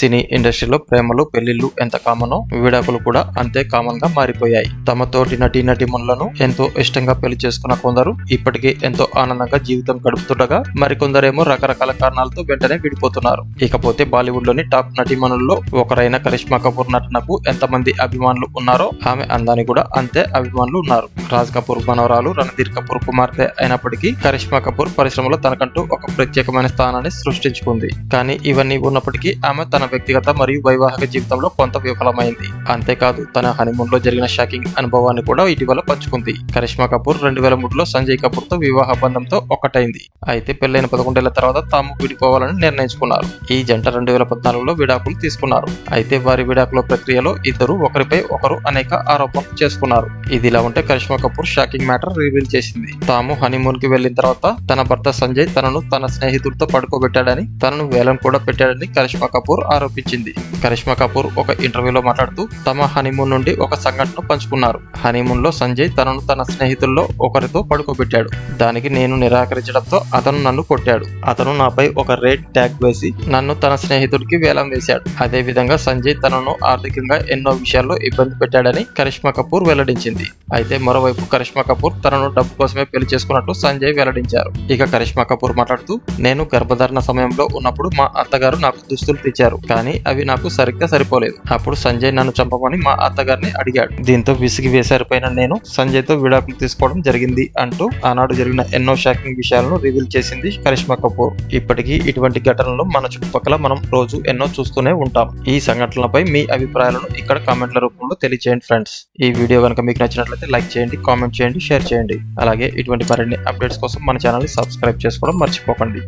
సినీ ఇండస్ట్రీలో ప్రేమలు పెళ్లిళ్లు ఎంత కామనో విడాకులు కూడా అంతే కామన్ గా మారిపోయాయి. తమ తోటి నటీనటీమణులను ఎంతో ఇష్టంగా పెళ్లి చేసుకున్న కొందరు ఇప్పటికీ ఎంతో ఆనందంగా జీవితం గడుపుతుండగా మరికొందరేమో రకరకాల కారణాలతో వెంటనే విడిపోతున్నారు. ఇకపోతే బాలీవుడ్ లోని టాప్ నటీమణుల్లో ఒకరైన కరిష్మా కపూర్ నటనకు ఎంతమంది అభిమానులు ఉన్నారో ఆమె అందానికి కూడా అంతే అభిమానులు ఉన్నారు. రాజ్ కపూర్ మనవరాలు రణధీర్ కపూర్ కుమార్తె అయినప్పటికీ కరిష్మా కపూర్ పరిశ్రమలో తనకంటూ ఒక ప్రత్యేకమైన స్థానాన్ని సృష్టించుకుంది. కానీ ఇవన్నీ ఉన్నప్పటికీ ఆమె తన వ్యక్తిగత మరియు వైవాహిక జీవితంలో కొంత విఫలమైంది. అంతేకాదు తన హనీమూన్ లో జరిగిన షాకింగ్ అనుభవాన్ని కూడా ఇటీవల పంచుకుంది. కరిష్మా కపూర్ 2003లో సంజయ్ కపూర్ తో వివాహ బంధంతో ఒకటైంది. అయితే పెళ్లైన 11 ఏళ్ల తర్వాత తాము విడిపోవాలని నిర్ణయించుకున్నారు. ఈ జంట 2014లో విడాకులు తీసుకున్నారు. అయితే వారి విడాకుల ప్రక్రియలో ఇద్దరు ఒకరిపై ఒకరు అనేక ఆరోపణలు చేసుకున్నారు. ఇదిలా ఉంటే Karisma Kapoor shocking matter reveal చేసింది. తాము హనీమూన్ కి వెళ్లిన తర్వాత తన భర్త సంజయ్ తనను తన స్నేహితుడితో పడుకోబెట్టాడని, తనను వేలం కూడా పెట్టాడని కరిష్మా కపూర్ ఆరోపించింది. కరిష్మా కపూర్ ఒక ఇంటర్వ్యూలో మాట్లాడుతూ తమ హనీమూన్ నుండి ఒక సంఘటన పంచుకున్నారు. హనీమూన్ లో సంజయ్ తనను తన స్నేహితుల్లో ఒకరితో పడుకోబెట్టాడు. దానికి నేను నిరాకరించడంతో అతను నన్ను కొట్టాడు. అతను నాపై ఒక రేట్ ట్యాగ్ వేసి నన్ను తన స్నేహితుడికి వేలం వేశాడు. అదే విధంగా సంజయ్ తనను ఆర్థికంగా ఎన్నో విషయాల్లో ఇబ్బంది పెట్టాడని కరిష్మా కపూర్ వెల్లడించింది. అయితే మరోవైపు కరిష్మా కపూర్ తనను డబ్బు కోసమే పెళ్లి చేసుకున్నట్టు సంజయ్ వెల్లడించారు. ఇక కరిష్మా కపూర్ మాట్లాడుతూ నేను గర్భధారణ సమయంలో ఉన్నప్పుడు మా అత్తగారు నాకు దుస్తులు తెచ్చారు, కానీ అవి నాకు సరిగ్గా సరిపోలేదు. అప్పుడు సంజయ్ నన్ను చంపమని మా అత్తగారిని అడిగాడు. దీంతో విసిగి వేసారిపోయిన నేను సంజయ్ తో విడాకులు తీసుకోవడం జరిగింది అంటూ ఆనాడు జరిగిన ఎన్నో షాకింగ్ విషయాలను రివీల్ చేసింది కరిష్మా కపూర్. ఇప్పటికీ ఇటువంటి ఘటనలు మన చుట్టుపక్కల మనం రోజు ఎన్నో చూస్తూనే ఉంటాం. ఈ సంఘటనలపై మీ అభిప్రాయాలను ఇక్కడ కామెంట్ల రూపంలో తెలియజేయండి ఫ్రెండ్స్. ఈ వీడియో కనుక మీకు నచ్చినట్లయితే లైక్ చేయండి, కామెంట్ చేయండి, షేర్ చేయండి. అలాగే ఇటువంటి మరిన్ని అప్డేట్స్ కోసం మన ఛానల్ ని సబ్స్క్రైబ్ చేసుకోవడం మర్చిపోకండి.